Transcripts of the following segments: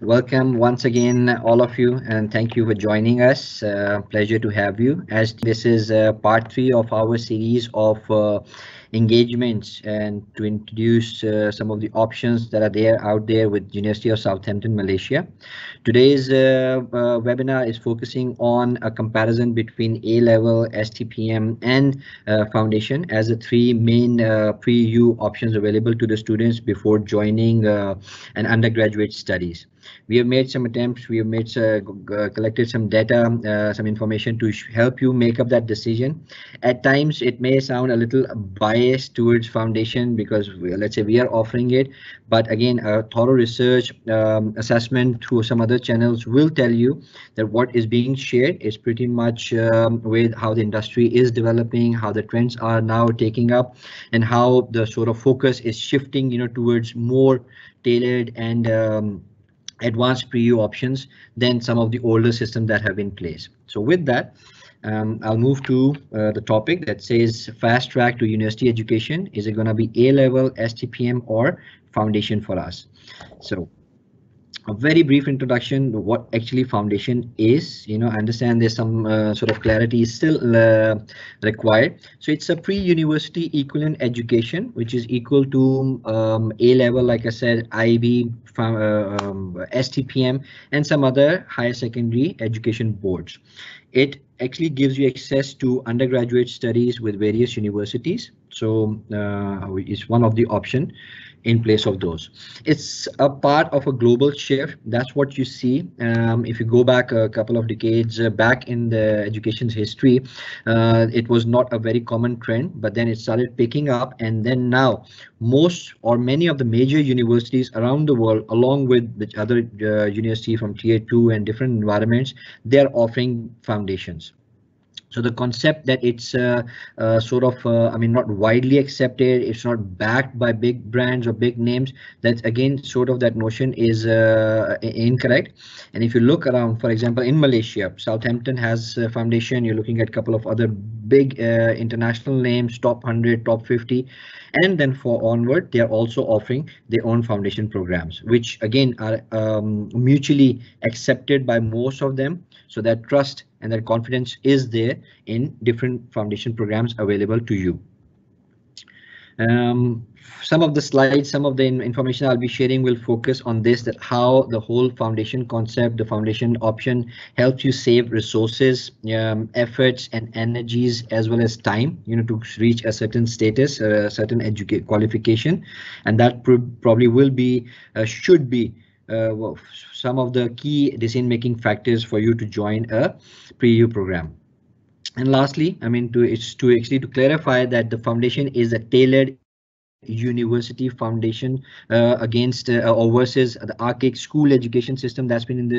Welcome once again, all of you, and thank you for joining us. Pleasure to have you. As this is part 3 of our series of engagements, and to introduce some of the options that are out there with University of Southampton, Malaysia. Today's webinar is focusing on a comparison between A-level, STPM, and foundation as the three main pre-U options available to the students before joining an undergraduate studies. We have made some attempts, we have made collected some data, some information to help you make up that decision. At times it may sound a little biased towards foundation because let's say we are offering it, but again a thorough research assessment through some other channels will tell you that what is being shared is pretty much with how the industry is developing, how the trends are now taking up, and how the sort of focus is shifting, towards more tailored and advanced pre-U options than some of the older systems that have been in place. So with that, I'll move to the topic that says fast track to university education. Is it going to be A-level, STPM, or foundation for us? So a very brief introduction to what actually foundation is. I understand there's some sort of clarity is still required. So it's a pre-university equivalent education, which is equal to A-level, like I said, IB, STPM, and some other higher secondary education boards. It actually gives you access to undergraduate studies with various universities. So it's one of the options in place of those. It's a part of a global shift. That's what you see. If you go back a couple of decades back in the education's history, it was not a very common trend, but then it started picking up, and then now most or many of the major universities around the world, along with the other universities from tier 2 and different environments, they're offering foundations. So the concept that it's not widely accepted, it's not backed by big brands or big names, that's again sort of that notion is incorrect. And if you look around, for example, in Malaysia, Southampton has a foundation. You're looking at a couple of other big international names, top 100, top 50. And then for onward, they are also offering their own foundation programs, which again are mutually accepted by most of them. So that trust and that confidence is there in different foundation programs available to you. Some of the slides, some of the information I'll be sharing will focus on this, that how the whole foundation concept, the foundation option helps you save resources, efforts and energies, as well as time, to reach a certain status, a certain qualification. And that probably will be, should be some of the key decision-making factors for you to join a pre-U program. And lastly, to clarify that the foundation is a tailored university foundation against or versus the archaic school education system that's been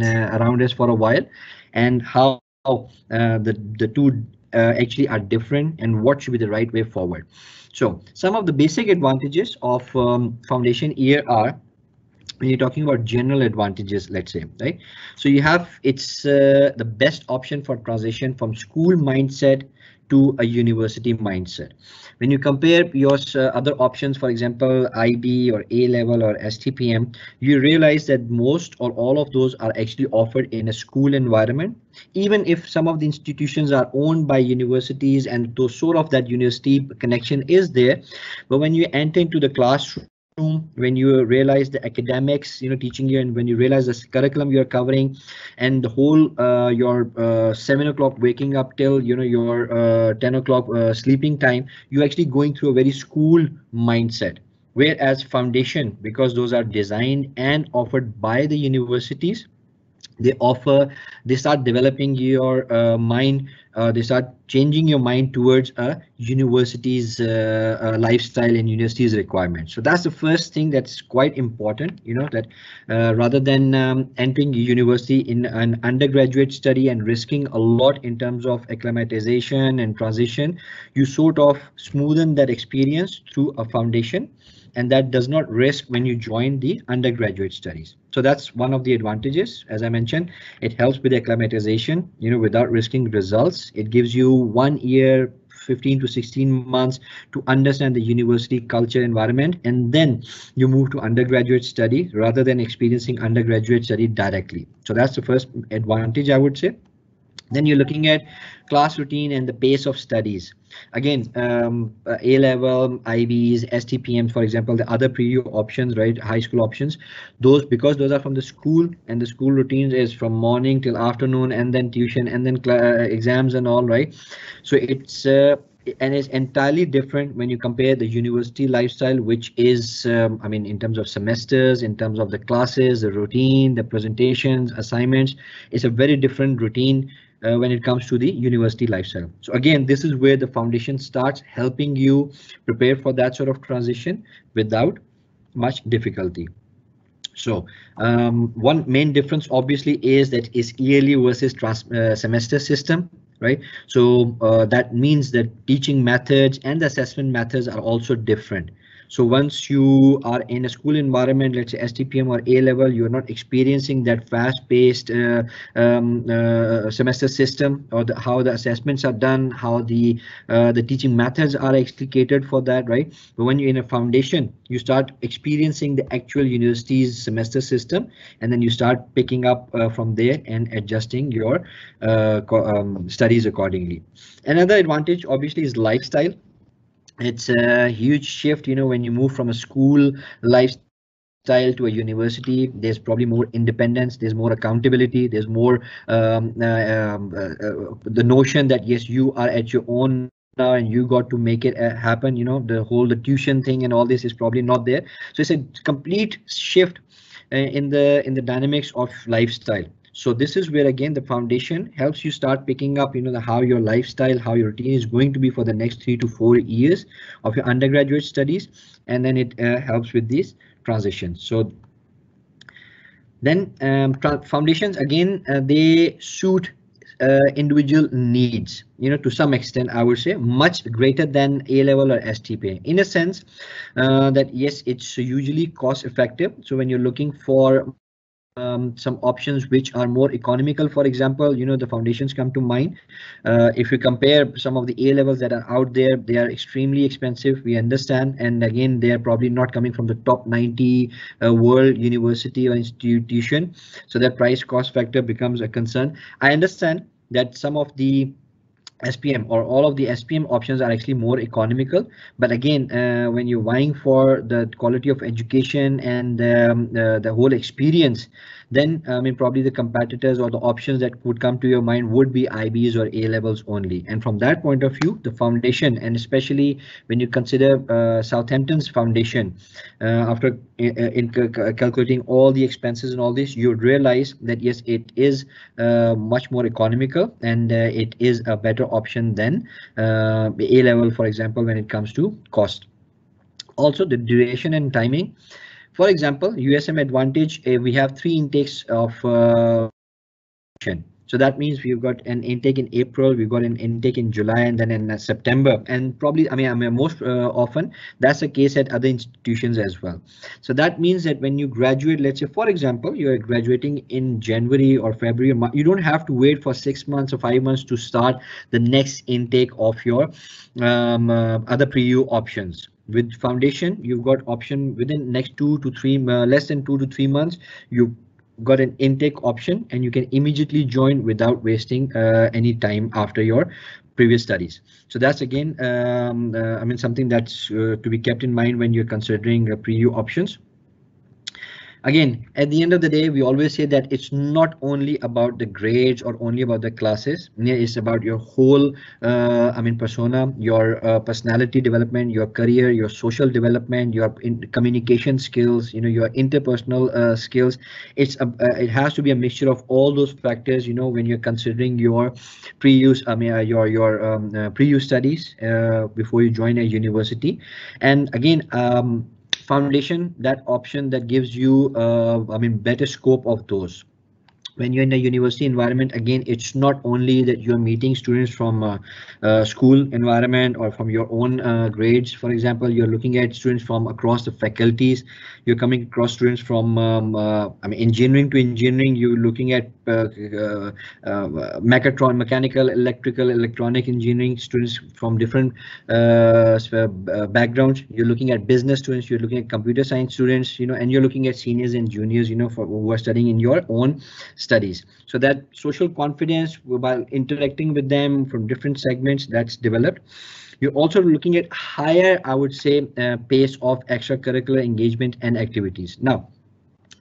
around us for a while, and how the two actually are different and what should be the right way forward. So some of the basic advantages of foundation here are, when you're talking about general advantages, let's say, right? So you have, it's the best option for transition from school mindset to a university mindset. When you compare your other options, for example, IB or A-level or STPM, you realize that most or all of those are actually offered in a school environment, even if some of the institutions are owned by universities and those sort of that university connection is there. But when you enter into the classroom, when you realize the academics, teaching you, and when you realize the curriculum you're covering, and the whole your 7 o'clock waking up till your 10 o'clock sleeping time, you're actually going through a very school mindset. Whereas foundation, because those are designed and offered by the universities, they start developing your mind, they start changing your mind towards a university's lifestyle and university's requirements. So that's the first thing that's quite important, that rather than entering university in an undergraduate study and risking a lot in terms of acclimatization and transition, you sort of smoothen that experience through a foundation, and that does not risk when you join the undergraduate studies. So that's one of the advantages. As I mentioned, it helps with acclimatization, without risking results. It gives you 1 year 15 to 16 months to understand the university culture environment, and then you move to undergraduate study rather than experiencing undergraduate study directly. So that's the first advantage, I would say. Then you're looking at class routine and the pace of studies. Again, A-level, IBs, STPM, for example, the other pre-U options, right, high school options, because those are from the school, and the school routines is from morning till afternoon, and then tuition, and then exams and all, right? So it's and it's entirely different when you compare the university lifestyle, which is, I mean, in terms of semesters, in terms of the classes, the routine, the presentations, assignments, it's a very different routine when it comes to the university lifestyle. So again, this is where the foundation starts helping you prepare for that sort of transition without much difficulty. So one main difference obviously is that is yearly versus semester system, right? So that means that teaching methods and the assessment methods are also different. So once you are in a school environment, let's say STPM or A-level, you're not experiencing that fast-paced semester system, or how the assessments are done, how the teaching methods are explicated for that, right? But when you're in a foundation, you start experiencing the actual university's semester system, and then you start picking up from there and adjusting your studies accordingly. Another advantage obviously is lifestyle. It's a huge shift, you know, when you move from a school lifestyle to a university. There's probably more independence, there's more accountability, there's more the notion that yes, you are at your own now and you got to make it happen. You know, the tuition thing and all this is probably not there. So it's a complete shift in the dynamics of lifestyle. So this is where again the foundation helps you start picking up, you know, how your lifestyle, how your routine is going to be for the next 3 to 4 years of your undergraduate studies, and then it helps with these transitions. So then foundations again, they suit individual needs, you know, to some extent, I would say much greater than A-level or STPM, in a sense that yes, it's usually cost effective. So when you're looking for some options which are more economical, for example, you know, the foundations come to mind. If you compare some of the A-levels that are out there, they are extremely expensive, we understand, and again, they are probably not coming from the top 90 world university or institution, so that price cost factor becomes a concern. I understand that some of the SPM or all of the SPM options are actually more economical, but again, when you're vying for the quality of education and the whole experience, then I mean probably the competitors or the options that would come to your mind would be IBs or A-levels only. And from that point of view, the foundation, and especially when you consider Southampton's foundation, after calculating all the expenses and all this, you would realize that yes, it is much more economical, and it is a better option than A-level, for example, when it comes to cost. Also, the duration and timing. For example, USM Advantage, we have 3 intakes of so that means we've got an intake in April, we've got an intake in July, and then in September. And probably, I mean most often that's the case at other institutions as well. So that means that when you graduate, let's say, for example, you're graduating in January or February, you don't have to wait for 6 months or 5 months to start the next intake of your other pre-U options. With foundation, you've got option within next 2 to 3, less than 2 to 3 months, you got an intake option, and you can immediately join without wasting any time after your previous studies. So that's again, I mean, something that's to be kept in mind when you're considering pre-U options. Again, at the end of the day, we always say that it's not only about the grades or only about the classes. It's about your whole, I mean, persona, your personality development, your career, your social development, your communication skills, you know, your interpersonal skills. It has to be a mixture of all those factors, you know, when you're considering your pre-use, I mean, your pre-use studies before you join a university. And again, foundation, that option that gives you I mean better scope of those. when you're in a university environment, again, it's not only that you're meeting students from school environment or from your own grades. For example, you're looking at students from across the faculties. You're coming across students from I mean, engineering to engineering. You're looking at mechanical, electrical, electronic engineering students from different backgrounds. You're looking at business students. You're looking at computer science students, and you're looking at seniors and juniors, for who are studying in your own studies. So that social confidence while interacting with them from different segments, that's developed. You're also looking at higher, I would say, pace of extracurricular engagement and activities. Now,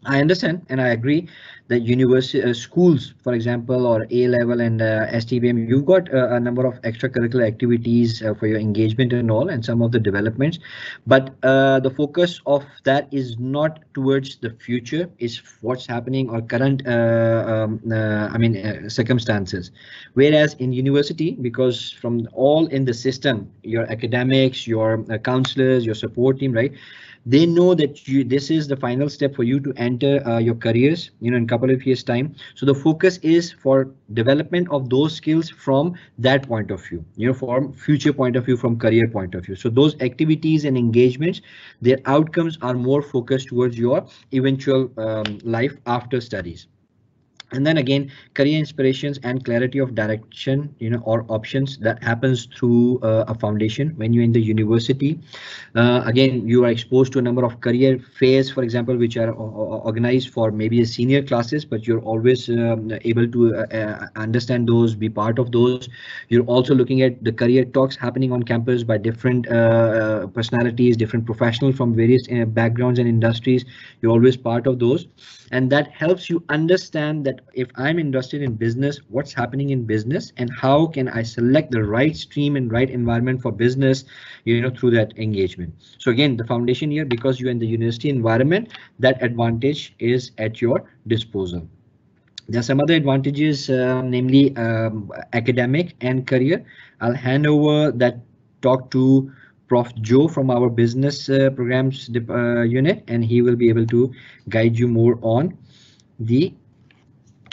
I understand and I agree that university schools, for example, or A level and STPM, you've got a number of extracurricular activities for your engagement and all, and some of the developments. But the focus of that is not towards the future, is what's happening or current, circumstances. Whereas in university, because from all in the system, your academics, your counselors, your support team, right? They know that this is the final step for you to enter your careers, in a couple of years time. So the focus is for development of those skills from that point of view, from future point of view, from career point of view. So those activities and engagements, their outcomes are more focused towards your eventual life after studies. And then again, career inspirations and clarity of direction, or options, that happens through a foundation when you're in the university. Again, you are exposed to a number of career fairs, for example, which are organized for maybe a senior classes, but you're always able to understand those, be part of those. You're also looking at the career talks happening on campus by different personalities, different professionals from various backgrounds and industries. You're always part of those. And that helps you understand that if I'm interested in business, what's happening in business and how can I select the right stream and right environment for business, through that engagement. So again, the foundation here, because you're in the university environment, that advantage is at your disposal. There are some other advantages, namely academic and career. I'll hand over that talk to Prof. Joe from our business programs unit, and he will be able to guide you more on the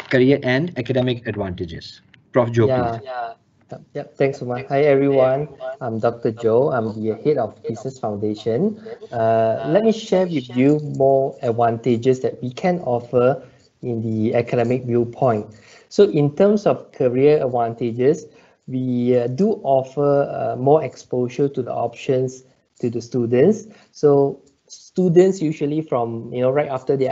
career and academic advantages. Prof. Joe, please. Yep, thanks, Umar. Hi, everyone. I'm Dr. Joe. I'm the head of Business Foundation. Let me share with you more advantages that we can offer in the academic viewpoint. So in terms of career advantages, we do offer more exposure to the options to the students. So students usually from, right after the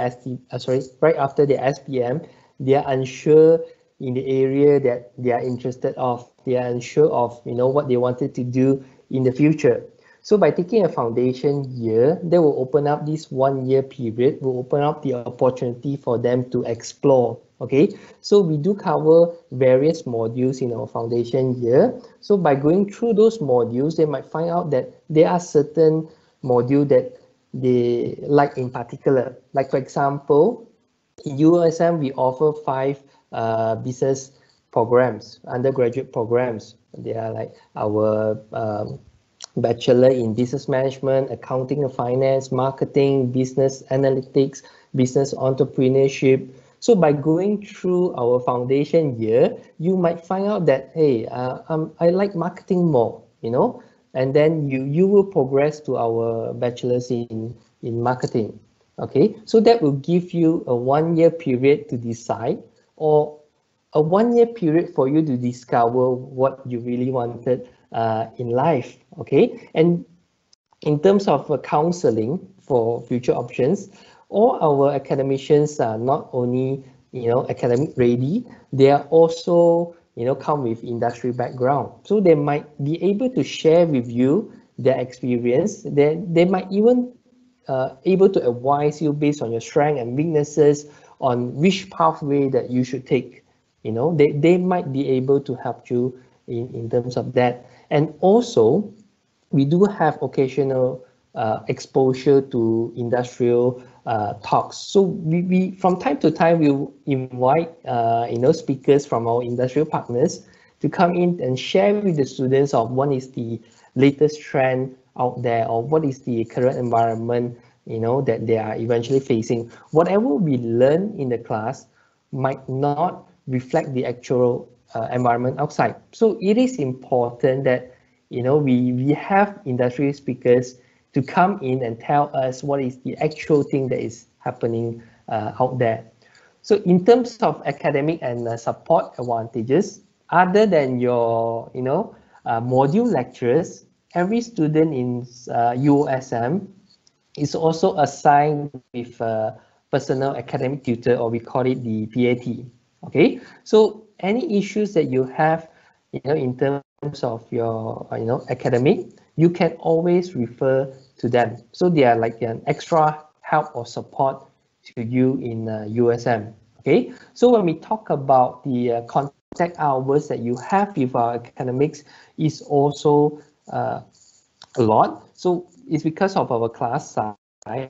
SPM, they are unsure in the area that they are interested of. They are unsure of, what they wanted to do in the future. So by taking a foundation year, they will open up this 1 year period, will open up the opportunity for them to explore. Okay, so we do cover various modules in our foundation year. So by going through those modules, they might find out that there are certain modules that they like in particular. Like for example, in USM, we offer 5 business programs, undergraduate programs. They are like our Bachelor in Business Management, Accounting and Finance, Marketing, Business Analytics, Business Entrepreneurship. So by going through our foundation year, you might find out that, hey, I like marketing more, and then you will progress to our bachelor's in marketing. Okay, so that will give you a 1 year period to decide, or a 1 year period for you to discover what you really wanted in life. Okay, and in terms of counseling for future options, all our academicians are not only academic ready, they are also come with industry background, so they might be able to share with you their experience. They might even able to advise you based on your strengths and weaknesses on which pathway that you should take. They might be able to help you in terms of that. And also, we do have occasional exposure to industrial talks. So we from time to time we invite speakers from our industrial partners to come in and share with the students of what is the latest trend out there, or what is the current environment that they are eventually facing. Whatever we learn in the class, might not reflect the actual environment outside. So it is important that we have industry speakers to come in and tell us what is the actual thing that is happening out there. So in terms of academic and support advantages, other than your module lecturers, every student in UOSM is also assigned with a personal academic tutor, or we call it the PAT. Okay, so any issues that you have, in terms of your academic, you can always refer to them. So they are like an extra help or support to you in USM. Okay, so when we talk about the contact hours that you have with our academics is also a lot. So it's because of our class size.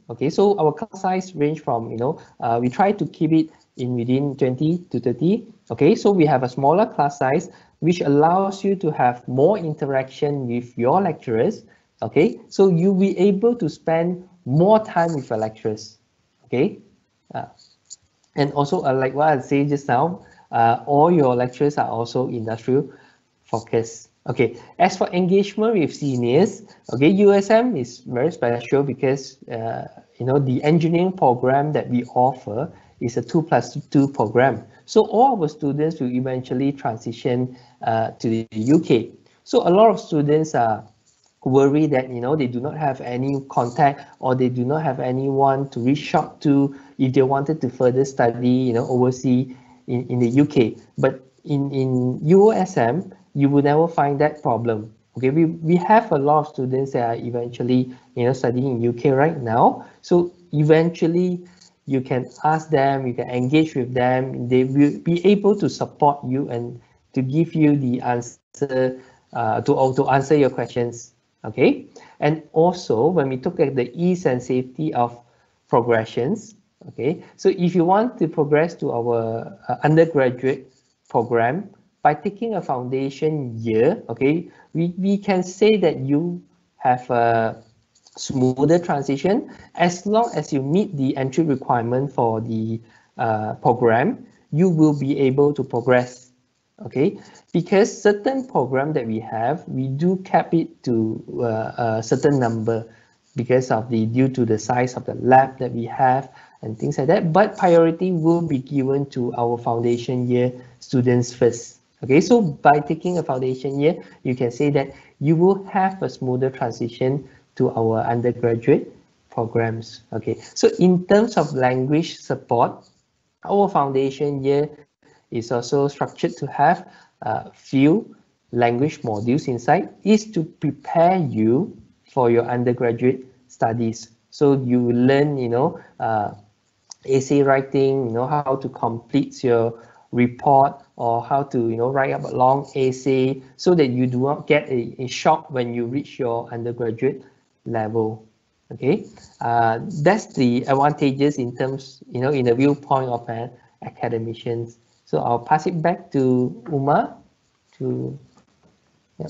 Okay, so our class size range from we try to keep it within 20 to 30. Okay, so we have a smaller class size which allows you to have more interaction with your lecturers. Okay, so you'll be able to spend more time with your lecturers. Okay, and also like what I said just now, all your lecturers are also industrial focused. Okay, as for engagement with seniors, okay, USM is very special because the engineering program that we offer is a 2+2 program. So all our students will eventually transition to the UK. So a lot of students are worried that they do not have any contact, or they do not have anyone to reach out to if they wanted to further study overseas in the UK. But in UOSM, you will never find that problem. Okay, we have a lot of students that are eventually studying in UK right now. So eventually you can ask them, you can engage with them, they will be able to support you and to give you the answer to answer your questions. Okay, and also when we look at the ease and safety of progressions, okay, so if you want to progress to our undergraduate program by taking a foundation year, okay, we can say that you have a smoother transition as long as you meet the entry requirement for the program. You will be able to progress. Okay, because certain program that we have, we do cap it to a certain number because of due to the size of the lab that we have and things like that. But priority will be given to our foundation year students first. Okay, so by taking a foundation year, you can say that you will have a smoother transition to our undergraduate programs. Okay, so in terms of language support, our foundation year is also structured to have a few language modules inside, is to prepare you for your undergraduate studies. So you learn, essay writing, how to complete your report, or how to, write up a long essay, so that you do not get a shock when you reach your undergraduate level. Okay, that's the advantages in terms, in the viewpoint of an academician. So I'll pass it back to Uma to, yeah.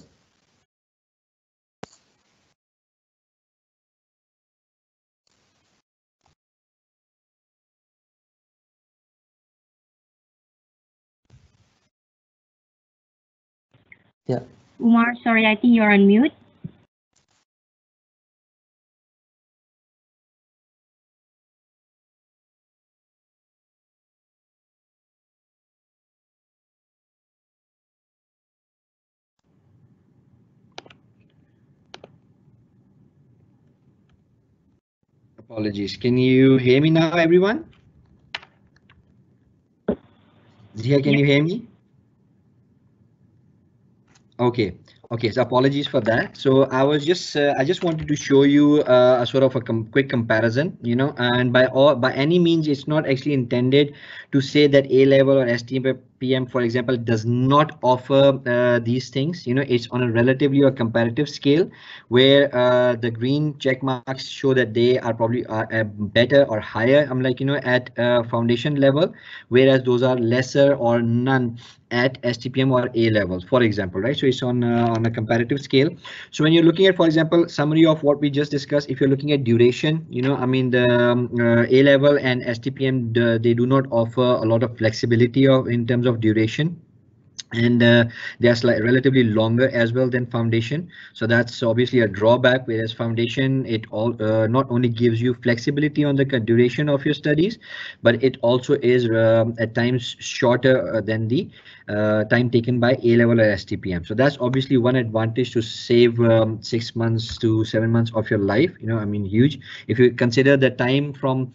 Yeah. Umar, sorry, I think you're on mute. Apologies. Can you hear me now, everyone? Zia, can you hear me? Okay. Okay, so apologies for that. So I was I just wanted to show you a sort of a quick comparison, and by any means, it's not actually intended to say that A level or STPM, for example, does not offer these things. It's on a relatively or comparative scale, where the green check marks show that they are probably better or higher. I'm like, at foundation level, whereas those are lesser or none at STPM or A levels, for example, right? So it's on a comparative scale. So when you're looking at, for example, summary of what we just discussed, if you're looking at duration, I mean, the A level and STPM, they do not offer a lot of flexibility in terms of duration. And they are relatively longer as well than foundation, so that's obviously a drawback. Whereas foundation, it all not only gives you flexibility on the duration of your studies, but it also is at times shorter than the time taken by A level or STPM. So that's obviously one advantage to save 6 months to 7 months of your life. I mean, huge. If you consider the time from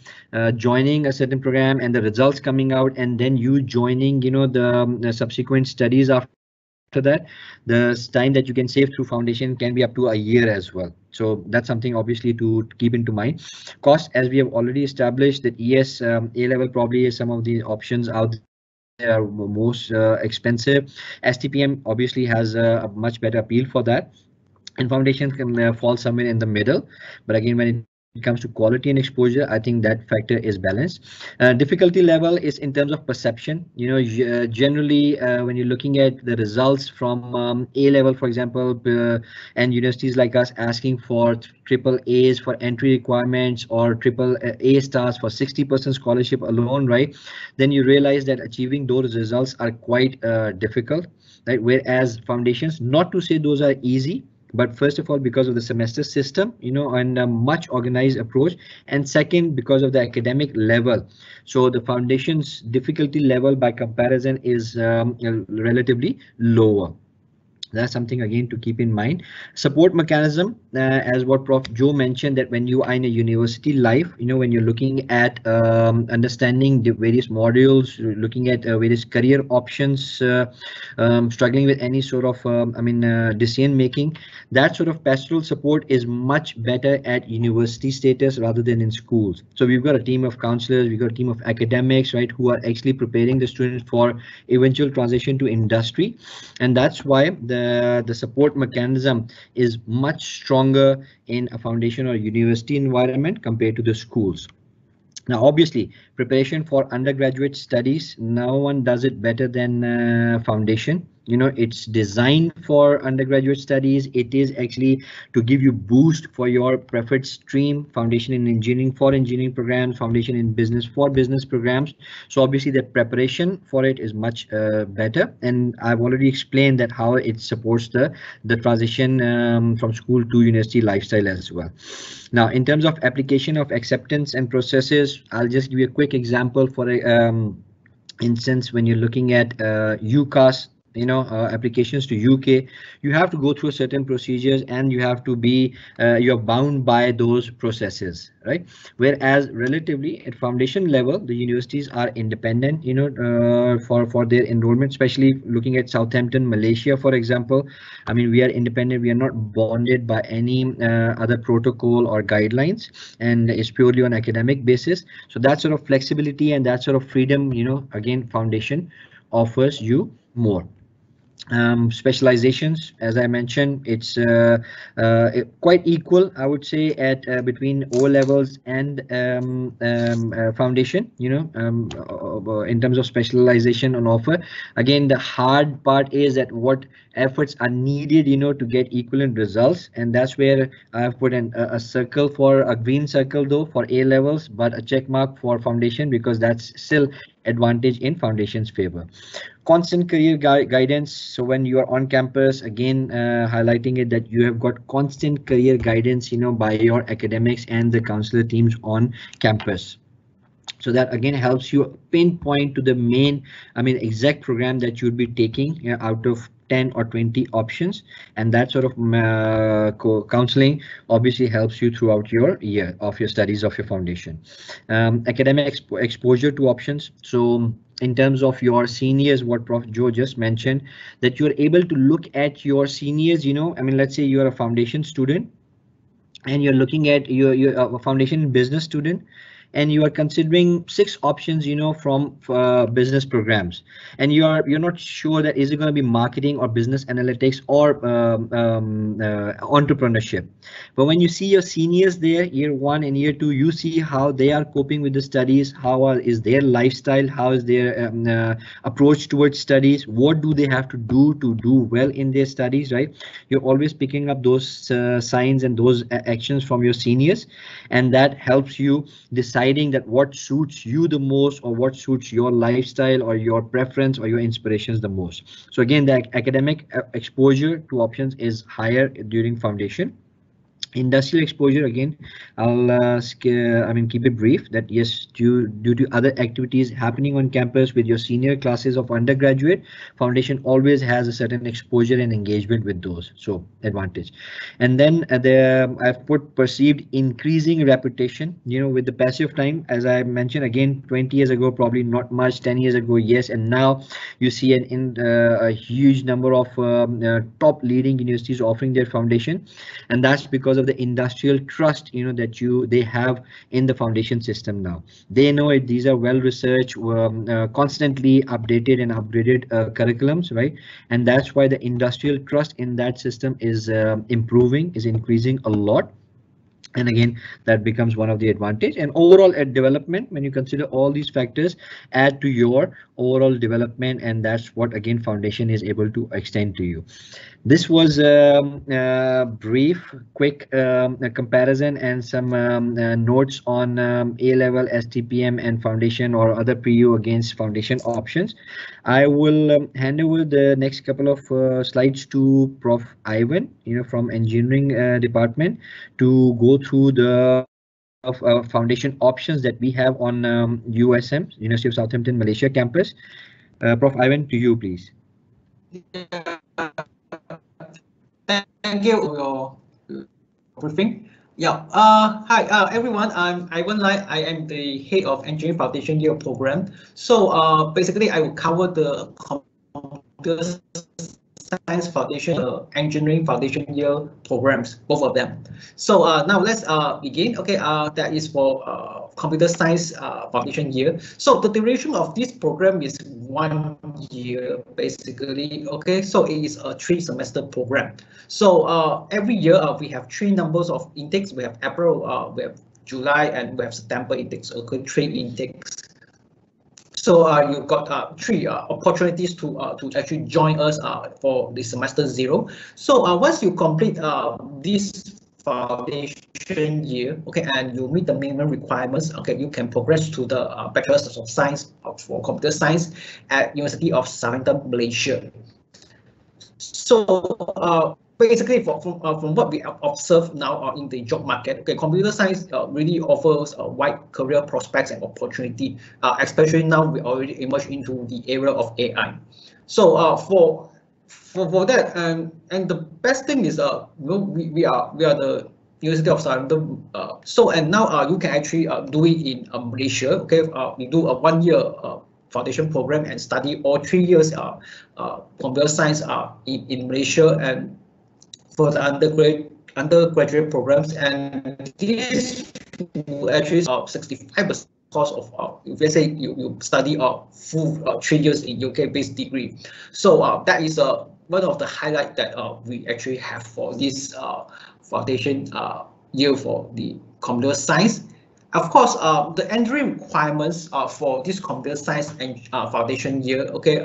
joining a certain program and the results coming out, and then you joining, the subsequent studies after that, the time that you can save through foundation can be up to a year as well. So that's something obviously to keep into mind. Cost, as we have already established, that yes, A level probably is some of the options out there are most expensive. STPM obviously has a much better appeal for that, and foundation can fall somewhere in the middle. But again, when it comes to quality and exposure, I think that factor is balanced. Difficulty level is in terms of perception. Generally, when you're looking at the results from A level, for example, and universities like us asking for triple A's for entry requirements or triple A stars for 60% scholarship alone, right? Then you realize that achieving those results are quite difficult, right? Whereas foundations, not to say those are easy, but first of all, because of the semester system, and a much organized approach, and second, because of the academic level. So the foundation's difficulty level by comparison is relatively lower. That's something again to keep in mind. Support mechanism, as what Prof. Joe mentioned, that when you are in a university life, when you're looking at understanding the various modules, looking at various career options, struggling with any sort of decision making, that sort of pastoral support is much better at university status rather than in schools. So we've got a team of counselors, we've got a team of academics, right, who are actually preparing the students for eventual transition to industry, and that's why the support mechanism is much stronger in a foundation or university environment compared to the schools. Now, obviously, preparation for undergraduate studies, no one does it better than foundation. It's designed for undergraduate studies. It is actually to give you boost for your preferred stream, foundation in engineering for engineering programs, foundation in business for business programs. So obviously the preparation for it is much better. And I've already explained that how it supports the transition from school to university lifestyle as well. Now, in terms of application of acceptance and processes, I'll just give you a quick example for instance. When you're looking at UCAS, applications to UK, you have to go through certain procedures, and you have to be you're bound by those processes, right? Whereas relatively at foundation level, the universities are independent, for their enrollment, especially looking at Southampton, Malaysia, for example. I mean, we are independent, we are not bonded by any other protocol or guidelines, and it's purely on academic basis. So that sort of flexibility and that sort of freedom, again, foundation offers you more. Specializations, as I mentioned, it's quite equal, I would say, at between O levels and foundation, in terms of specialization on offer. Again, the hard part is that what efforts are needed, to get equivalent results, and that's where I've put in a circle, for a green circle though for A levels, but a check mark for foundation, because that's still advantage in foundation's favor. Constant career guidance. So when you are on campus, again, highlighting it that you have got constant career guidance, by your academics and the counselor teams on campus. So that again helps you pinpoint to the main, exact program that you'd be taking out of 10 or 20 options, and that sort of counseling obviously helps you throughout your year of your studies of your foundation. Academic exposure to options. So in terms of your seniors, what Prof. Joe just mentioned, that you're able to look at your seniors, let's say you're a foundation student and you're looking at your foundation business student, and you are considering 6 options, you know, from business programs, and you're not sure that is it going to be marketing or business analytics or entrepreneurship. But when you see your seniors there, year 1 and year 2, you see how they are coping with the studies, is their lifestyle, how is their approach towards studies, what do they have to do well in their studies, right? You're always picking up those signs and those actions from your seniors, and that helps you deciding that what suits you the most, or what suits your lifestyle or your preference or your inspirations the most. So again, the academic exposure to options is higher during foundation. Industrial exposure, again, I'll keep it brief, that yes, due to other activities happening on campus with your senior classes of undergraduate, foundation always has a certain exposure and engagement with those, so advantage. And then I've put perceived increasing reputation, you know, with the passage of time. As I mentioned, again, 20 years ago probably not much, 10 years ago yes, and now you see a huge number of top leading universities offering their foundation, and that's because of the industrial trust, you know, that they have in the foundation system. Now they know it, these are well researched, constantly updated and upgraded curriculums, right? And that's why the industrial trust in that system is increasing a lot. And again, that becomes one of the advantage, and overall at development, when you consider all these factors, add to your overall development, and that's what again foundation is able to extend to you. This was a brief, quick comparison and some notes on A-level, STPM, and foundation or other PU against foundation options. I will hand over the next couple of slides to Prof. Ivan, you know, from engineering department, to go through the foundation options that we have on USM, University of Southampton, Malaysia campus. Prof. Ivan, to you, please. Thank you for your briefing. Yeah. Hi, everyone. I'm Ivan Lai. I am the head of Engineering Foundation Year program. So basically, I will cover the Computer Science Foundation, Engineering Foundation Year programs, both of them. So now let's begin. Okay. That is for Computer Science Foundation Year. So the duration of this program is 1 year, basically. Okay. So it is a 3-semester program. So every year we have 3 numbers of intakes. We have April, we have July, and we have September intakes. Okay, 3 intakes. So you've got 3 opportunities to actually join us for the semester 0. So once you complete this foundation year, okay, and you meet the minimum requirements, okay, you can progress to the Bachelor's of Science for Computer Science at University of Southampton, Malaysia. So basically, from what we observe now in the job market, okay, computer science really offers a wide career prospects and opportunity, especially now we already emerge into the area of AI. So for that, and the best thing is we are the University of Southampton. And now you can actually do it in Malaysia. Okay, we do a 1-year foundation program and study all 3 years computer science in Malaysia, and for the undergraduate programs, and this will actually 65% cost of if let's say you study full 3 years in UK-based degree. So that is one of the highlights that we actually have for this foundation year for the computer science. Of course, the entry requirements for this computer science and foundation year, okay,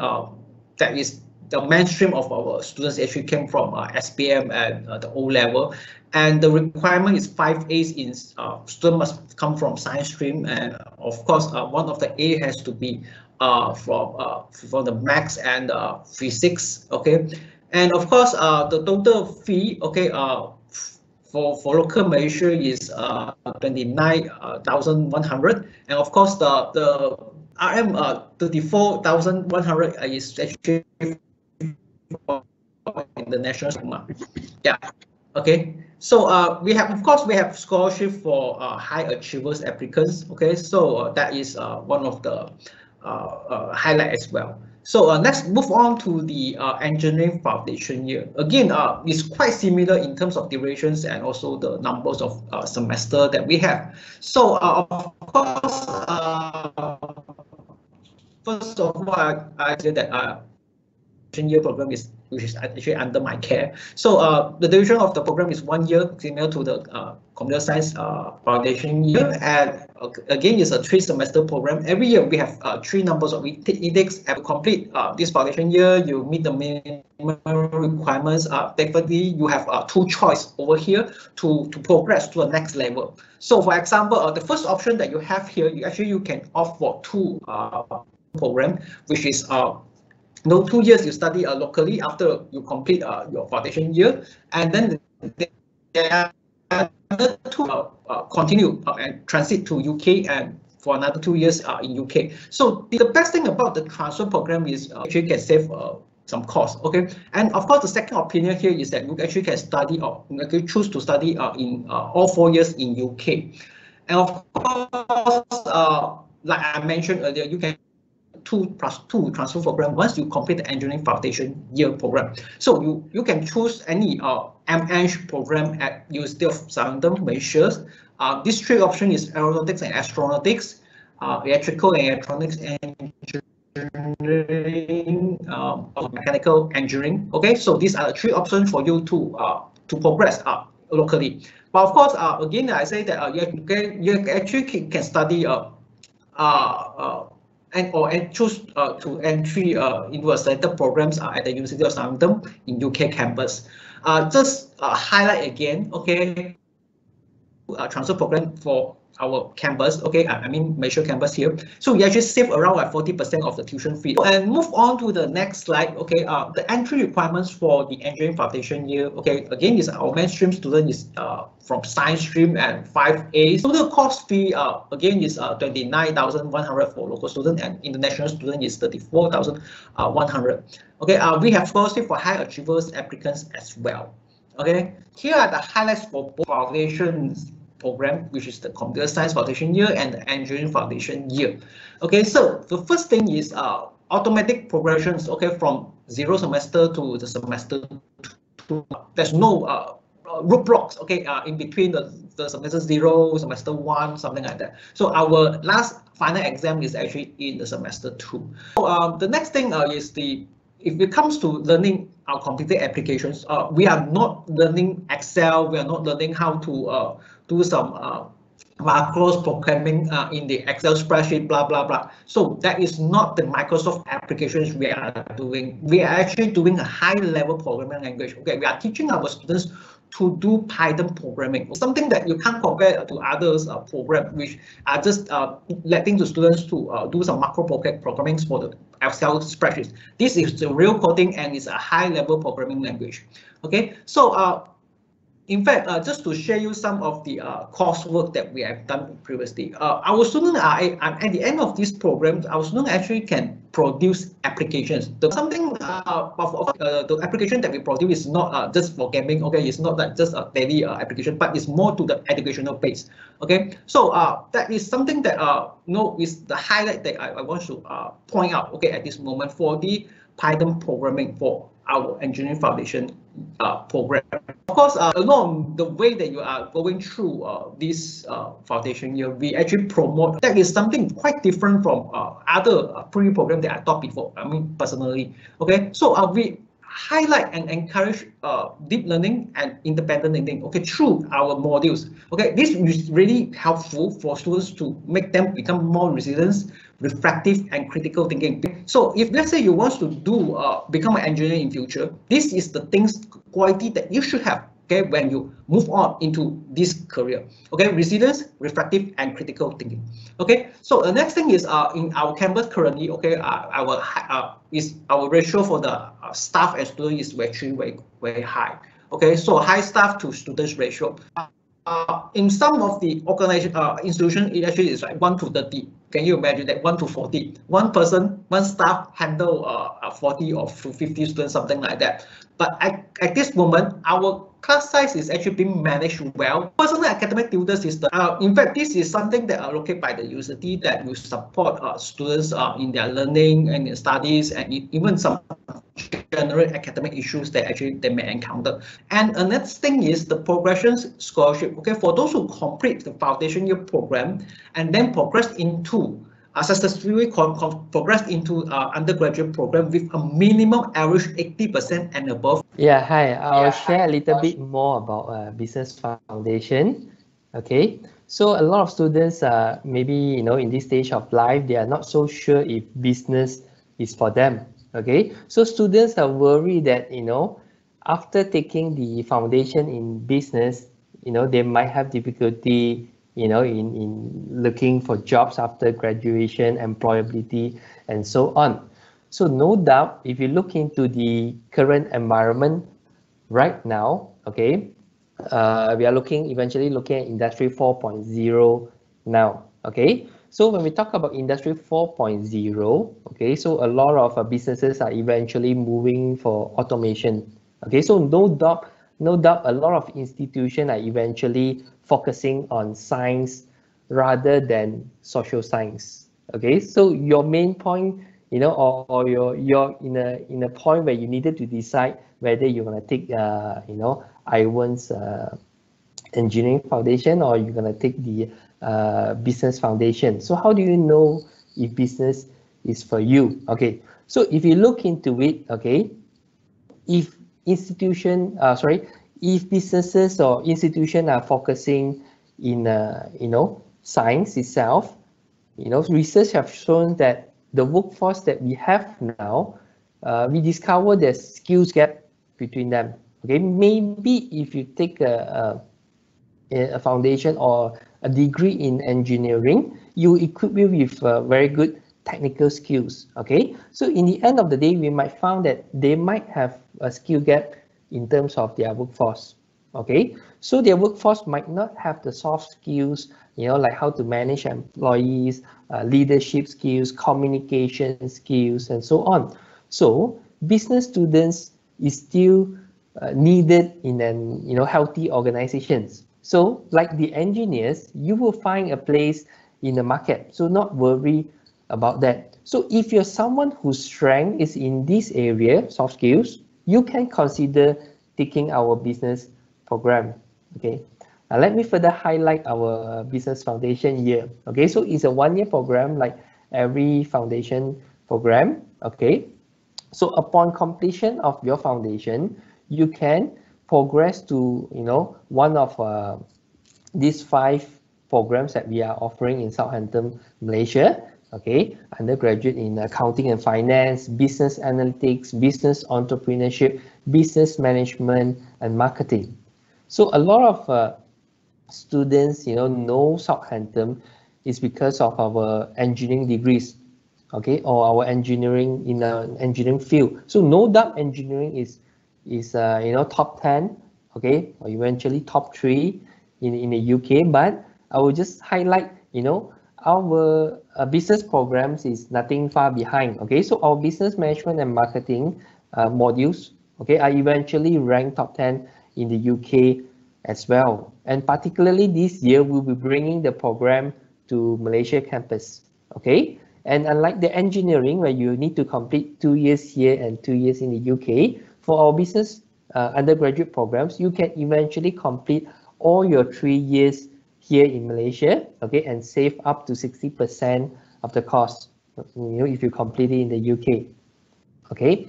that is the mainstream of our students actually came from STPM and the O-level, and the requirement is 5 A's in student must come from science stream, and of course one of the A has to be from the maths and physics, okay, and of course the total fee, okay, for local Malaysia is 29,100, and of course the RM 34,100 is actually in the national schema. Yeah. Okay. So we have scholarship for high achievers applicants. Okay. So that is one of the highlight as well. So let's move on to the engineering foundation year. Again, it's quite similar in terms of durations and also the numbers of semester that we have. So of course, first of all, I say that year program is which is actually under my care. So the duration of the program is 1 year, similar to the computer science foundation year. And again, it's a 3-semester program. Every year we have 3 numbers of intakes. To complete this foundation year, you meet the minimum requirements. Definitely, you have 2 choices over here to progress to the next level. So, for example, the first option that you have here, you can opt for 2 program, which is 2 years you study locally after you complete your foundation year, and then there are another 2 continue and transit to UK and for another 2 years in UK. So the best thing about the transfer program is actually can save some cost. Okay, and of course the second opinion here is that you actually can study or choose to study in all 4 years in UK, and of course like I mentioned earlier, you can 2+2 transfer program once you complete the engineering foundation year program. So you can choose any MEng program at University of Southampton, Malaysia. This 3 option is aeronautics and astronautics, electrical and electronics engineering, mechanical engineering. Okay, so these are the 3 options for you to progress locally. But of course, again, I say that you actually can study and choose to entry into a selected programs at the University of Southampton in UK campus. Just highlight again, okay, transfer program for our campus, okay, I mean Malaysia campus here. So we actually save around 40% of the tuition fee. And move on to the next slide, okay, the entry requirements for the engineering foundation year, okay, again, is our mainstream student is from science stream and 5A. So the cost fee again is 29,100 for local student, and international student is 34,100. Okay, we have scholarship for high achievers applicants as well. Okay, here are the highlights for both foundations program, which is the computer science foundation year and the engineering foundation year. Okay, so the first thing is automatic progressions, okay, from 0 semester to the semester 2. There's no roadblocks, okay, in between the semester 0, semester 1, something like that. So our last final exam is actually in the semester 2. So the next thing is if it comes to learning our computer applications, we are not learning Excel, we are not learning how to do some macros programming in the Excel spreadsheet, blah, blah, blah. So that is not the Microsoft applications we are doing. We are actually doing a high-level programming language. Okay, we are teaching our students to do Python programming, something that you can't compare to others programs, which are just letting the students to do some macro programming for the Excel spreadsheets. This is the real coding and it's a high-level programming language. Okay, so in fact, just to share you some of the coursework that we have done previously, our students are at the end of this program, our students actually can produce applications. The application that we produce is not just for gaming. Okay, it's not like just a daily application, but it's more to the educational base. Okay, so that is something that is the highlight that I want to point out. Okay, at this moment for the Python programming for our engineering foundation program. Of course, along the way that you are going through this foundation year, we actually promote. That is something quite different from other pre-program that I taught before. I mean, personally. Okay, so we highlight and encourage deep learning and independent learning. Okay, through our modules. Okay, this is really helpful for students to make them become more resilient, reflective, and critical thinking. So if let's say you want to do become an engineer in future, this is the quality that you should have. Okay, when you move on into this career. Okay, resilience, reflective, and critical thinking. Okay, so the next thing is in our campus currently. Okay, our ratio for the staff and students is actually very high. Okay, so high staff to students ratio. In some of the organization institution, it actually is like 1 to 30. Can you imagine that 1 to 40? One person, one staff handle 40 or 50 students, something like that. But at this moment, our class size is actually being managed well. Personal academic tutor system. In fact, this is something that are located by the university that will support students in their learning and their studies, and even some general academic issues that actually they may encounter. And the next thing is the progression scholarship. Okay, for those who complete the foundation year program and then progress into successfully progress into undergraduate program with a minimum average 80% and above. Yeah, hi. I'll share a little bit more about business foundation. Okay, so a lot of students maybe in this stage of life they are not so sure if business is for them. Okay, so students are worried that after taking the foundation in business, they might have difficulty in looking for jobs after graduation, employability, and so on. So no doubt, if you look into the current environment right now, okay, we are eventually looking at Industry 4.0 now, okay. So when we talk about Industry 4.0, okay, so a lot of businesses are eventually moving for automation, okay. So no doubt, a lot of institutions are eventually focusing on science rather than social science, okay. So your main point, or you're in a point where you needed to decide whether you're going to take, Iwan's engineering foundation or you're going to take the business foundation. So how do you know if business is for you? Okay, so if you look into it, okay, if businesses or institutions are focusing in science itself, research have shown that the workforce that we have now, we discover there's skills gap between them. Okay, maybe if you take a foundation or a degree in engineering, you equip you with very good technical skills. Okay, so in the end of the day, we might find that they might have a skill gap in terms of their workforce. Okay, so their workforce might not have the soft skills, like how to manage employees, leadership skills, communication skills, and so on. So business students is still needed in healthy organizations. So like the engineers, you will find a place in the market. So not worry about that. So if you're someone whose strength is in this area, soft skills, you can consider taking our business program. Okay. Now let me further highlight our business foundation year. Okay, so it's a one-year program like every foundation program. Okay, so upon completion of your foundation, you can progress to one of these 5 programs that we are offering in Southampton, Malaysia. Okay, undergraduate in accounting and finance, business analytics, business entrepreneurship, business management, and marketing. So a lot of students know Southampton is because of our engineering degrees, okay, or our engineering in an engineering field. So no doubt engineering is top 10, okay, or eventually top 3 in the UK. But I will just highlight our business programs is nothing far behind. Okay, so our business management and marketing modules, okay, are eventually ranked top 10 in the UK as well. And particularly this year, we'll be bringing the program to Malaysia campus. Okay, and unlike the engineering where you need to complete 2 years here and 2 years in the UK, for our business undergraduate programs, you can eventually complete all your 3 years here in Malaysia, okay, and save up to 60% of the cost, if you complete it in the UK. Okay,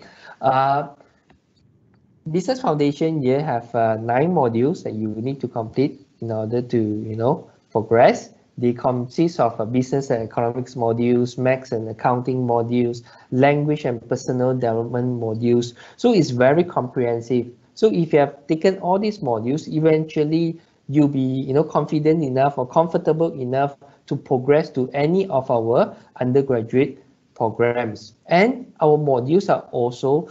business foundation year have 9 modules that you need to complete in order to progress. They consist of business and economics modules, maths and accounting modules, language and personal development modules. So it's very comprehensive. So if you have taken all these modules, eventually you'll be confident enough or comfortable enough to progress to any of our undergraduate programs. And our modules are also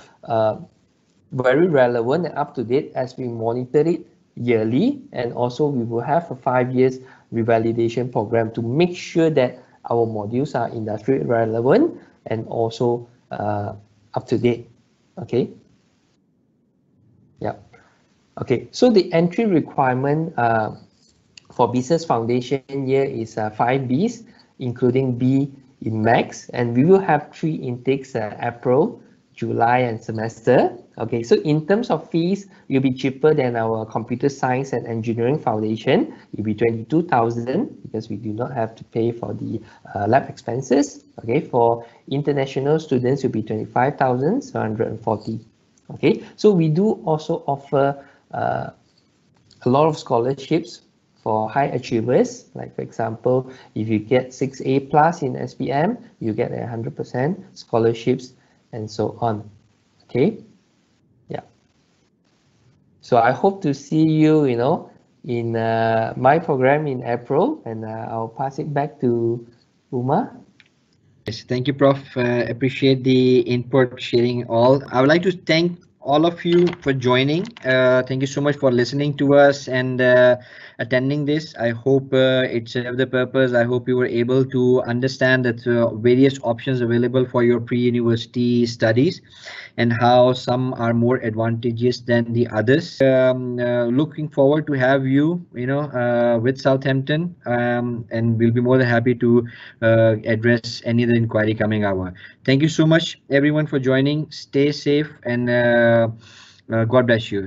very relevant and up to date as we monitor it yearly, and also we will have a 5 years revalidation program to make sure that our modules are industry relevant and also up to date. Okay. Yeah. Okay. So the entry requirement for business foundation year is 5 Bs, including B in maths, and we will have 3 intakes: April, July and semester. Okay, so in terms of fees, you'll be cheaper than our computer science and engineering foundation. It'll be 22,000 because we do not have to pay for the lab expenses. Okay, for international students, it'll be 25,740. Okay, so we do also offer a lot of scholarships for high achievers. Like for example, if you get 6A plus in SPM, you get 100% scholarships and so on. Okay, yeah. So I hope to see you, in my program in April, and I'll pass it back to Uma. Yes, thank you, Prof. Appreciate the input, sharing all. I would like to thank all of you for joining. Thank you so much for listening to us and attending this. I hope it served the purpose. I hope you were able to understand that various options available for your pre-university studies and how some are more advantageous than the others. Looking forward to have you, with Southampton, and we'll be more than happy to address any other inquiry coming our. Thank you so much, everyone, for joining. Stay safe and God bless you.